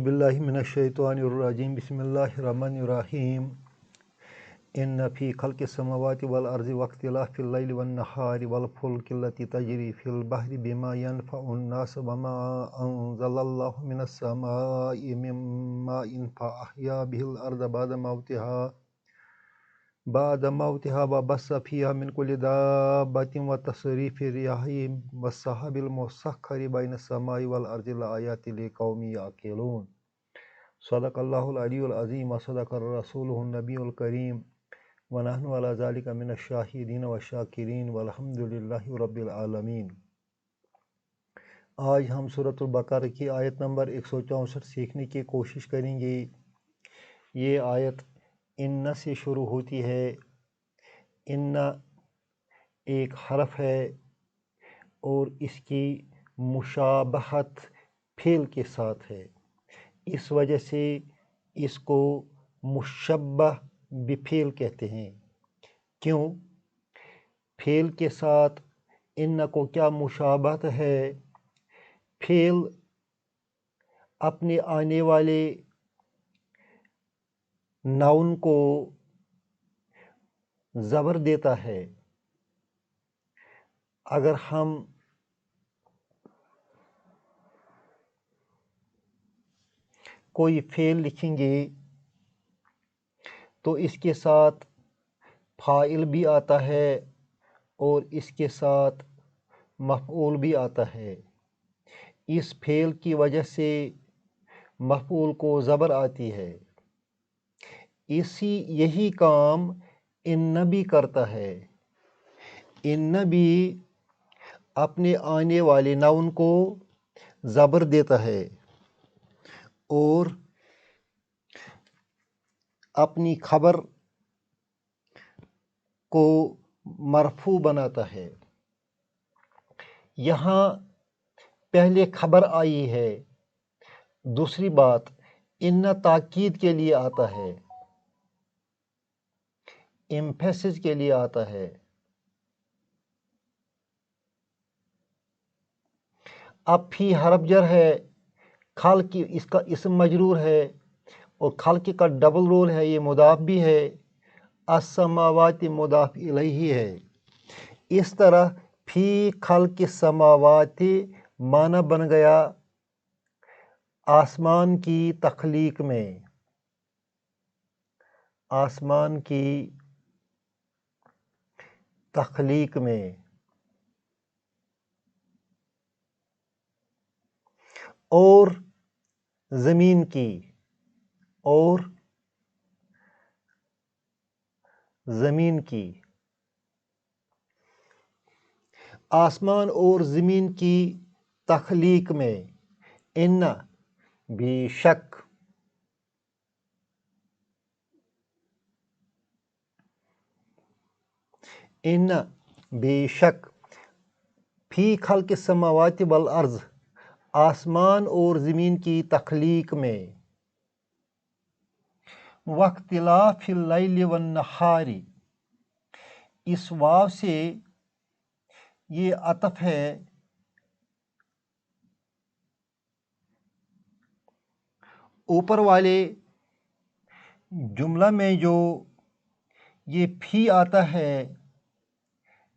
باللہ من الشیطان الرجیم بسم اللہ الرحمن الرحیم ان فی خلق السماوات والارض واختلاف اللیل والنہار والفلک التی تجری فی البحر بما ينفع الناس وما انزل اللہ من السماء من ماء فاحیا به الارض بعد موتها وبث فيها من كل دابة وتصريف الرياح والسحاب المسخر بين السماء والأرض لآيات لقوم يعقلون صدق الله العلي العظيم وصدق رسوله النبي الكريم ونحن على ذلك من الشاهدين والشاكرين والحمد لله رب العالمين۔ آج ہم سورۃ البقرہ کی آیت نمبر 164 سیکھنے کی کوشش کریں گے۔ یہ آیت ان سے شروع ہوتی ہے۔ ان ایک حرف ہے اور اس کی مشابہت فعل کے ساتھ ہے، اس وجہ سے اس کو مشبہ بفعل کہتے ہیں۔ کیوں؟ فعل کے ساتھ ان کو کیا مشابہت ہے؟ فعل اپنے آنے والے ناؤن کو زبر دیتا ہے۔ اگر ہم کوئی فعل لکھیں گے تو اس کے ساتھ فاعل بھی آتا ہے اور اس کے ساتھ مفعول بھی آتا ہے۔ اس فعل کی وجہ سے مفعول کو زبر آتی ہے۔ یہی کام ان بھی کرتا ہے۔ ان بھی اپنے آنے والے ناؤن کو زبر دیتا ہے اور اپنی خبر کو مرفوع بناتا ہے۔ یہاں پہلے خبر آئی ہے۔ دوسری بات، ان تاکید کے لیے آتا ہے، ایمفیسس کے لیے آتا ہے۔ اب فی حرف جر ہے، خلق اس کا اسم مجرور ہے اور خلق کا ڈبل رول ہے، یہ مضاف بھی ہے، السماوات مضاف الیہ ہے۔ اس طرح فی خلق السماوات معنی بن گیا آسمان کی تخلیق میں، آسمان کی تخلیق میں۔ اور زمین کی، اور زمین کی، آسمان اور زمین کی تخلیق میں ان بے شک، ان بے شک، فی خلق السماوات والارض، آسمان اور زمین کی تخلیق میں، واختلاف اللیل والنہار، اس واو سے یہ عطف ہے اوپر والے جملہ میں جو یہ فی آتا ہے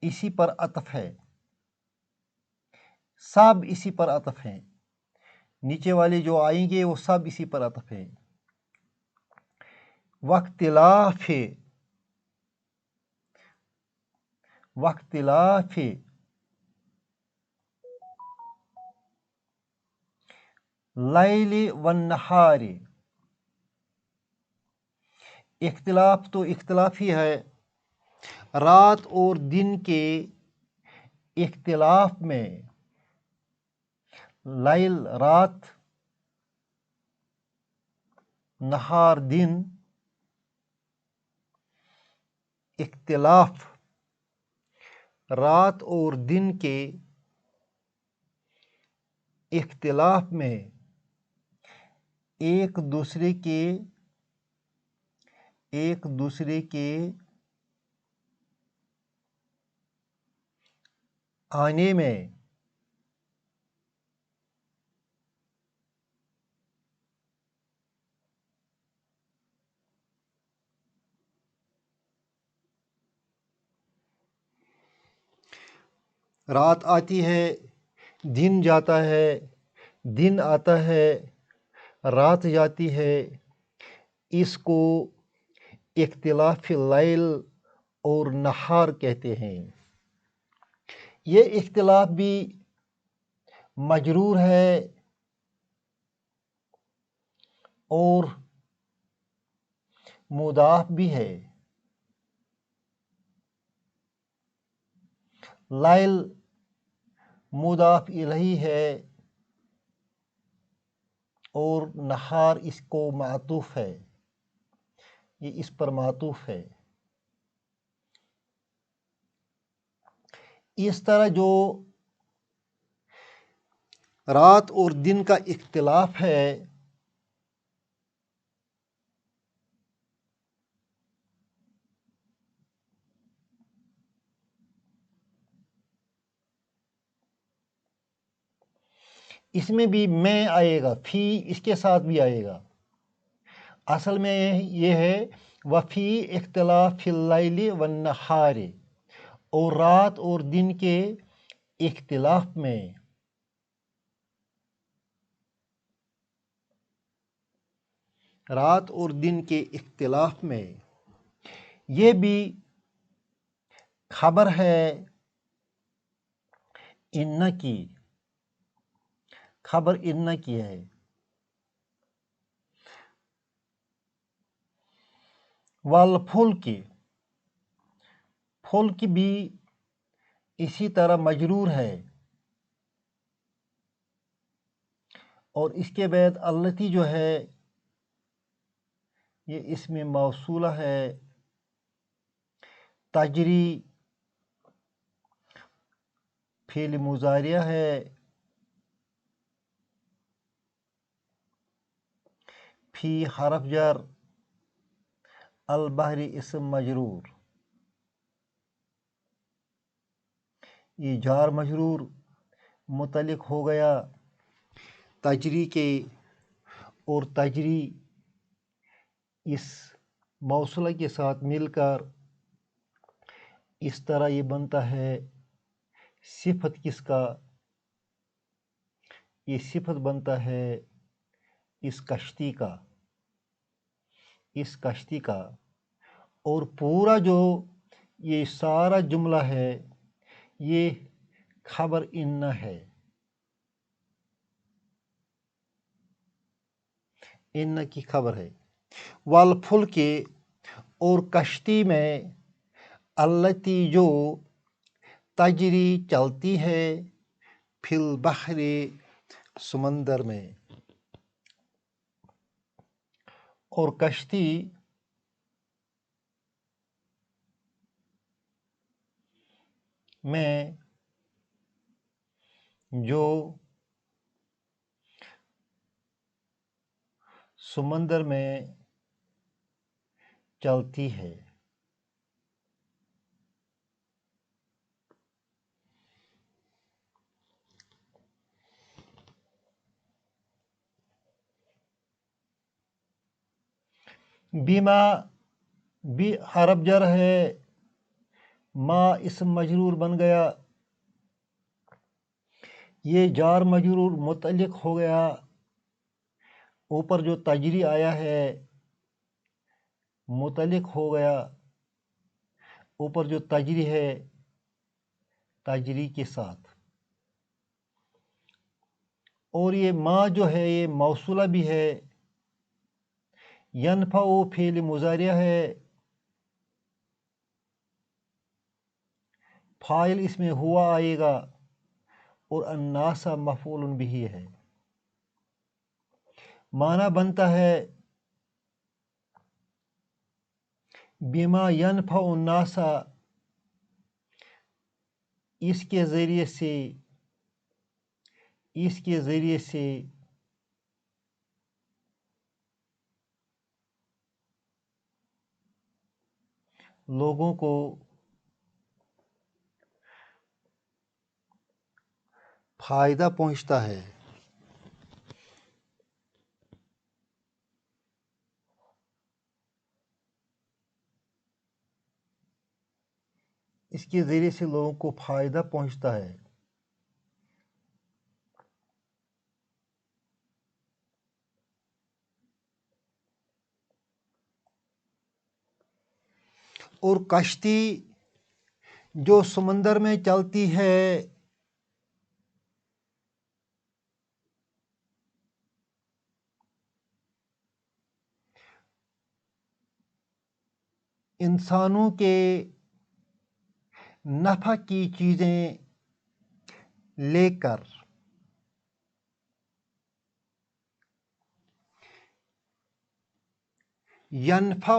اسی پر عطف ہے، سب اسی پر عطف ہیں، نیچے والے جو آئیں گے وہ سب اسی پر عطف ہیں۔ واختلاف لیل والنہار، اختلاف تو اختلاف ہی ہے، رات اور دن کے اختلاف میں، لیل رات، نہار دن، اختلاف رات اور دن کے اختلاف میں ایک دوسرے کے آنے میں رات آتی ہے، دن جاتا ہے، دن آتا ہے، رات جاتی ہے، اس کو اختلاف لیل اور نہار کہتے ہیں۔ یہ اختلاف بھی مجرور ہے اور مضاف بھی ہے۔ لیل مضاف الیہ ہے اور نہار اس کو معطوف ہے، یہ اس پر معطوف ہے۔ اس طرح جو رات اور دن کا اختلاف ہے اس میں بھی میں آئے گا، فی اس کے ساتھ بھی آئے گا۔ اصل میں یہ ہے وفی اختلاف اللیل والنہار، اور رات اور دن کے اختلاف میں۔ رات اور دن کے اختلاف میں یہ بھی خبر ہے ان کی، خبر ان کی ہے۔ والفلک، فلک بھی اسی طرح مجرور ہے، اور اس کے بعد التی جو ہے یہ اسم موصولہ ہے، تجری فعل مضارع ہے، فی حرف جر، البحر اسم مجرور۔ یہ جار مجرور متعلق ہو گیا تجری کے، اور تجری اس موصولہ کے ساتھ مل کر اس طرح یہ بنتا ہے صفت کس کا؟ یہ صفت بنتا ہے اس کشتی کا، اس کشتی کا۔ اور پورا جو یہ سارا جملہ ہے یہ خبر ان ہے، ان کی خبر ہے۔ والفلک، اور کشتی میں، التی جو، تجری چلتی ہے، فی البحر سمندر میں، اور کشتی میں جو سمندر میں چلتی ہے۔ بیما بھی حرف جر ہے، ما اسم مجرور بن گیا، یہ جار مجرور متعلق ہو گیا، اوپر جو تجری آیا ہے متعلق ہو گیا، اوپر جو تجری ہے تجری کے ساتھ۔ اور یہ ما جو ہے یہ موصولہ بھی ہے، ینفع فعل مضارع ہے، فاعل اس میں ہوا آئے گا، اور الناس مفعول بھی ہے۔ معنی بنتا ہے بما ینفع الناس، اس کے ذریعے سے، اس کے ذریعے سے لوگوں کو فائدہ پہنچتا ہے۔ اس کے ذریعے سے لوگوں کو فائدہ پہنچتا ہے. اور کشتی جو سمندر میں چلتی ہے انسانوں کے نفع کی چیزیں لے کر ینفع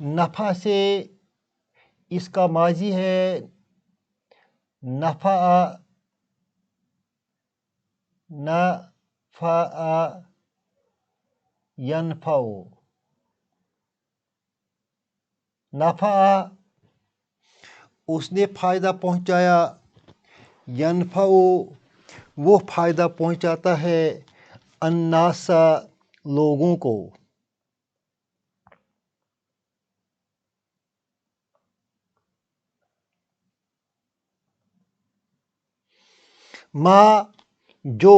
نفع سے اس کا ماضی ہے نفع ینفع نفع اس نے فائدہ پہنچایا ینفع وہ فائدہ پہنچاتا ہے الناس لوگوں کو. ما جو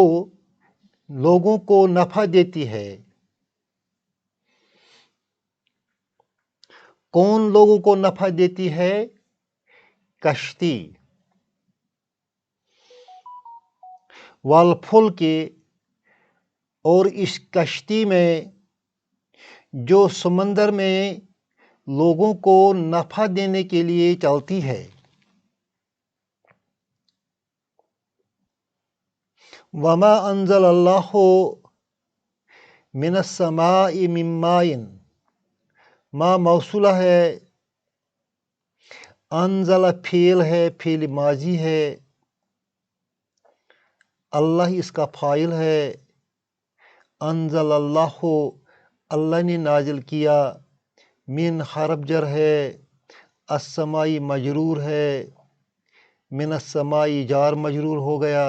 لوگوں کو نفع دیتی ہے. کون لوگوں کو نفع دیتی ہے؟ کشتی. والفلک اور اس کشتی میں جو سمندر میں لوگوں کو نفع دینے کے لیے چلتی ہے. وما انزل اللہ من السماء من ماء ما موصولہ ہے انزل فعل ہے فعل ماضی ہے اللہ اس کا فاعل ہے انزل اللہ اللہ نے نازل کیا من حرف جر ہے السمائی مجرور ہے من السمائی جار مجرور ہو گیا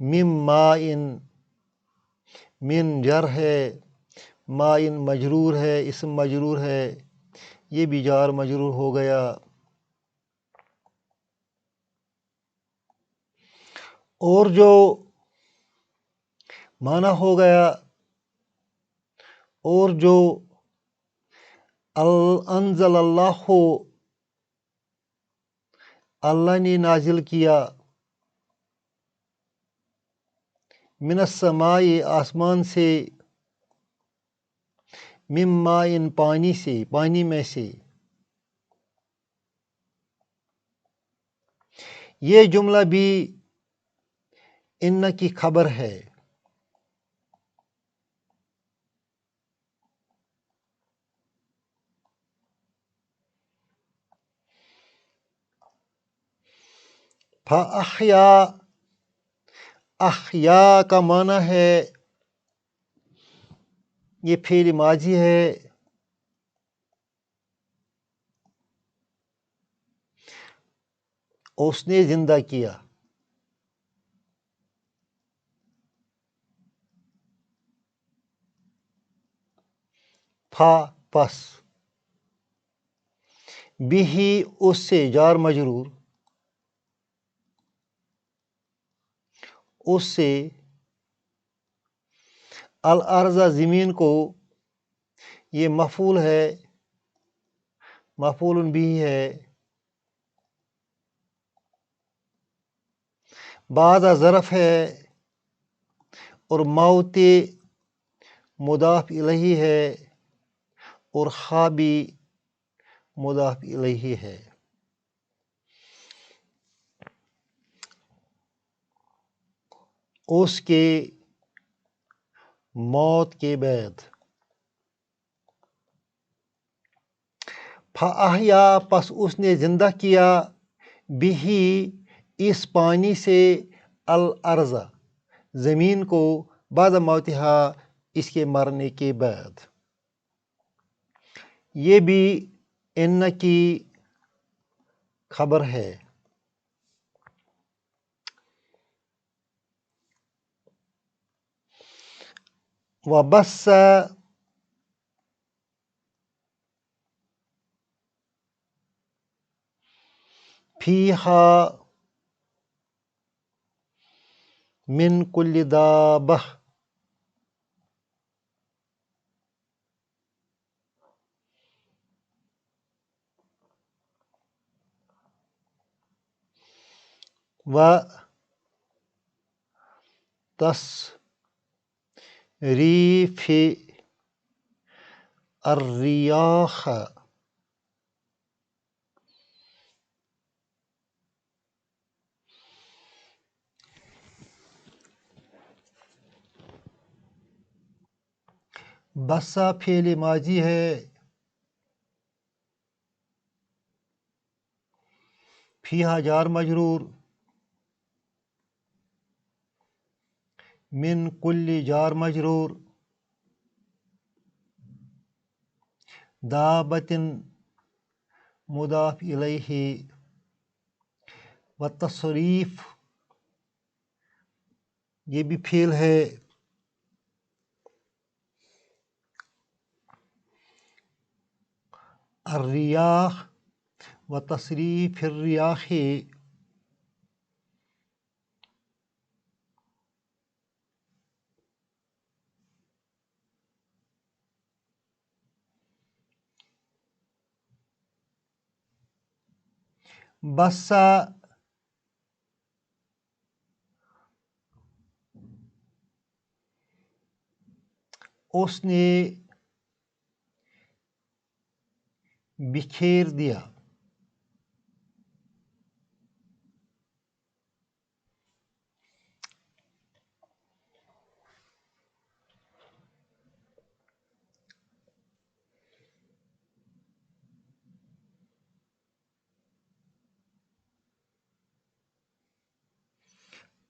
من ماء من جر ہے ماء مجرور ہے اسم مجرور ہے یہ بھی جار مجرور ہو گیا. اور جو معنی ہو گیا اور جو انزل اللہ اللہ نے نازل کیا من السماء آسمان سے من ماء پانی سے پانی میں سے. یہ جملہ بھی ان کی خبر ہے. فاحیا احیا کا معنی ہے یہ فعل ماضی ہے اس نے زندہ کیا. پس بھی اس سے جار مجرور اس سے الارض زمین کو یہ مفعول ہے مفعول بھی ہے بعض ظرف ہے اور موت مضاف الیہ ہے اور خابی مضاف الیہ ہے. اس کے موت کے بعد فاحیا پس اس نے زندہ کیا بھی اس پانی سے الارض زمین کو بعد موتہا اس کے مرنے کے بعد. یہ بھی ان کی خبر ہے. وبث فیہا من کل دابہ و تصریف الریاح بسا فعل ماضی ہے، فیہا جار مجرور، من کل جار مجرور، دابتن مضاف الیہ، و تصریف یہ بھی فعل ہے، الریاح و تصریف الریاح بسا اس نے بکھیر دیا،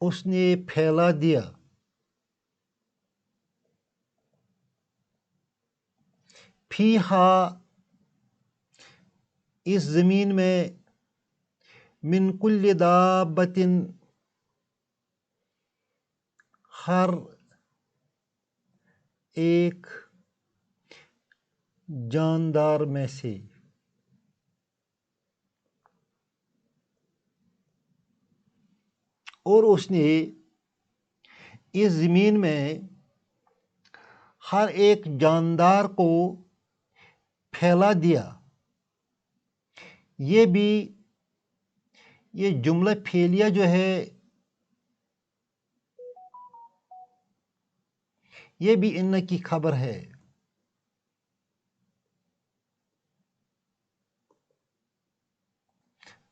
اس نے پھیلا دیا، فیہا اس زمین میں، من کل دابتن ہر ایک جاندار میں سے، اور اس نے اس زمین میں ہر ایک جاندار کو پھیلا دیا۔ یہ جملہ فعلیہ جو ہے یہ بھی ان کی خبر ہے،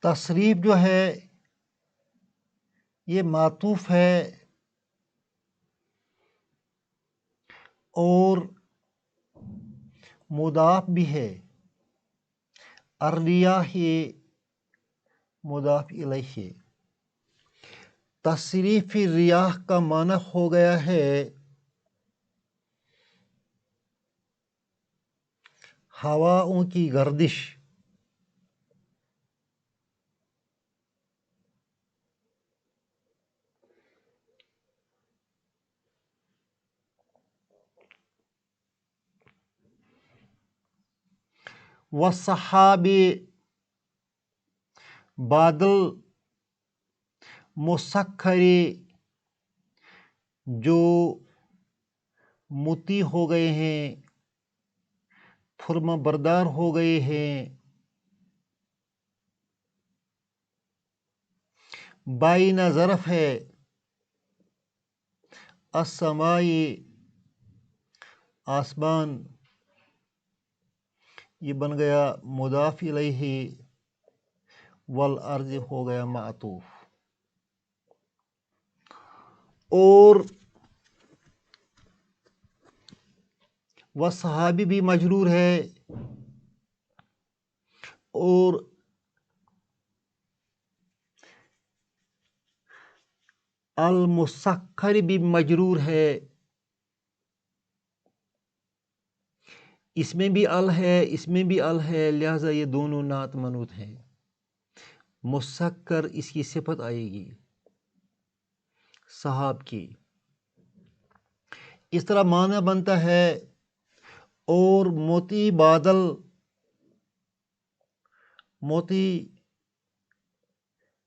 تصریف جو ہے یہ معطوف ہے اور مضاف بھی ہے، الریاح مضاف الیہ۔ تصریف ریاح کا معنی ہو گیا ہے ہواؤں کی گردش، والسحاب بادل مسخر جو مطیع ہو گئے ہیں، فرما بردار ہو گئے ہیں، بائنا ظرف ہے، السمائی آسمان، یہ بن گیا مضاف الیہ، والارض ہو گیا معطوف، اور والصحابی بھی مجرور ہے، اور المسخر بھی مجرور ہے، اس میں بھی ال ہے، اس میں بھی ال ہے، لہذا یہ دونوں نعت منعوت ہیں، مسخر اس کی صفت آئے گی صحاب کی۔ اس طرح معنی بنتا ہے اور موتی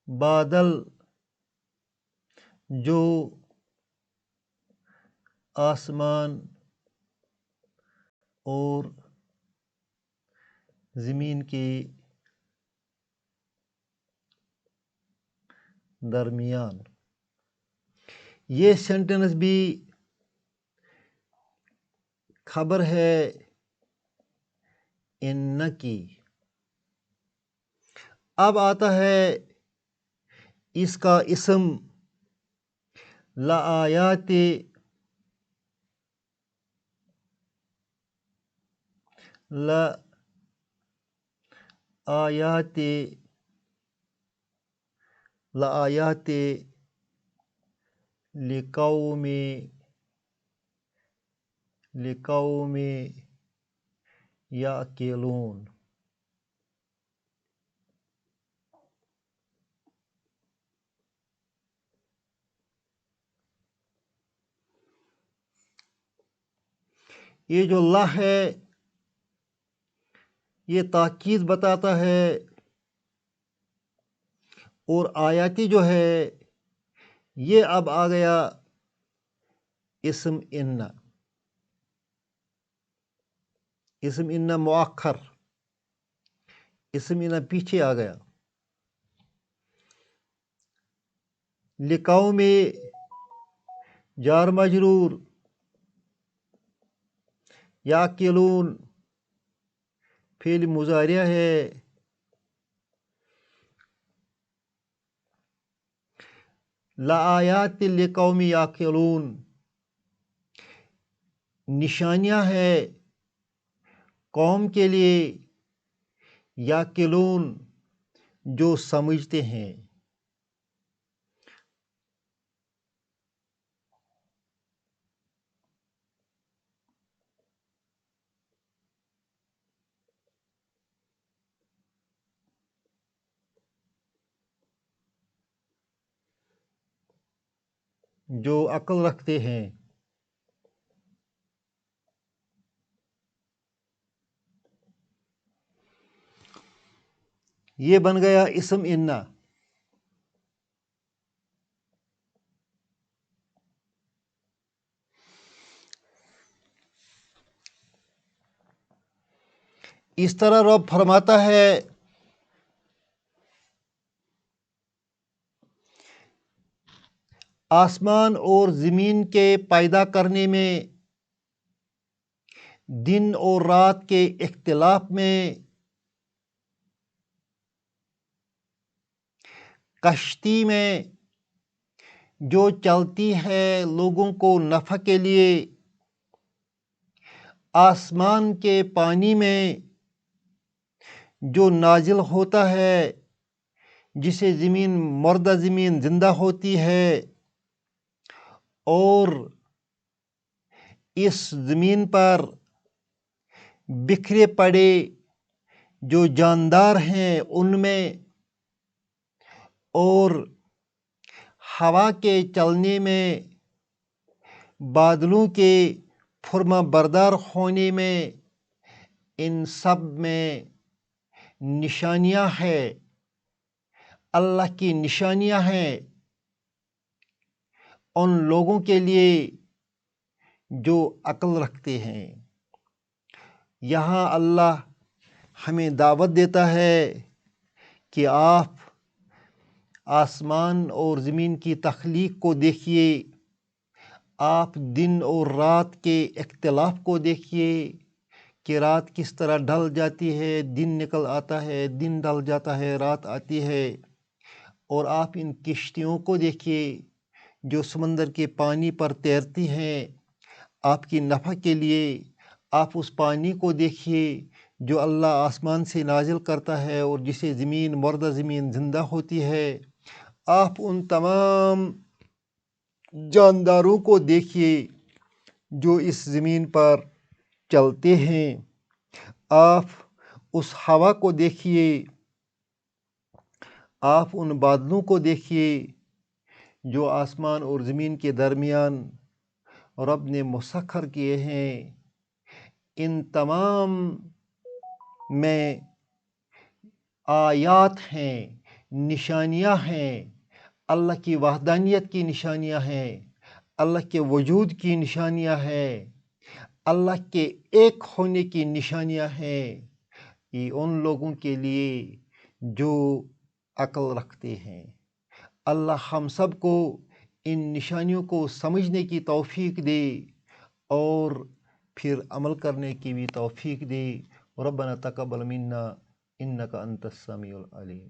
بادل جو آسمان اور زمین کے درمیان. یہ سینٹنس بھی خبر ہے ان کی. اب آتا ہے اس کا اسم لآیات لقوم یعقلون. یہ جو لا ہے یہ تاکید بتاتا ہے، اور آیاتی جو ہے یہ اب آ گیا اسم ان. اسم ان مؤخر، اسم ان پیچھے آ گیا. لقوم جار مجرور، یعقلون فعل مضارع ہے. لآیات لقوم یعقلون نشانیاں ہے قوم کے لیے، یعقلون جو سمجھتے ہیں. جو عقل رکھتے ہیں. یہ بن گیا اسم ان. اس طرح رب فرماتا ہے آسمان اور زمین کے پیدا کرنے میں، دن اور رات کے اختلاف میں، کشتی میں جو چلتی ہے لوگوں کو نفع کے لیے، آسمان کے پانی میں جو نازل ہوتا ہے جسے زمین مردہ زمین زندہ ہوتی ہے، اور اس زمین پر بکھرے پڑے جو جاندار ہیں ان میں، اور ہوا کے چلنے میں، بادلوں کے فرما بردار ہونے میں، ان سب میں نشانیاں ہیں، اللہ کی نشانیاں ہیں ان لوگوں کے لیے جو عقل رکھتے ہیں. یہاں اللہ ہمیں دعوت دیتا ہے کہ آپ آسمان اور زمین کی تخلیق کو دیکھیے، آپ دن اور رات کے اختلاف کو دیکھیے کہ رات کس طرح ڈھل جاتی ہے، دن نکل آتا ہے، دن ڈھل جاتا ہے، رات آتی ہے. اور آپ ان کشتیوں کو دیکھیے جو سمندر کے پانی پر تیرتی ہیں آپ کی نفع کے لیے. آپ اس پانی کو دیکھیے جو اللہ آسمان سے نازل کرتا ہے اور جسے زمین مردہ زمین زندہ ہوتی ہے. آپ ان تمام جانداروں کو دیکھیے جو اس زمین پر چلتے ہیں. آپ اس ہوا کو دیکھیے، آپ ان بادلوں کو دیکھیے جو آسمان اور زمین کے درمیان رب نے مسخر کیے ہیں. ان تمام میں آیات ہیں، نشانیاں ہیں، اللہ کی وحدانیت کی نشانیاں ہیں، اللہ کے وجود کی نشانیاں ہیں، اللہ کے ایک ہونے کی نشانیاں ہیں، یہ ان لوگوں کے لیے جو عقل رکھتے ہیں۔ اللہ ہم سب کو ان نشانیوں کو سمجھنے کی توفیق دے اور پھر عمل کرنے کی بھی توفیق دے۔ ربنا تقبل منا انک انت السمیع العلیم۔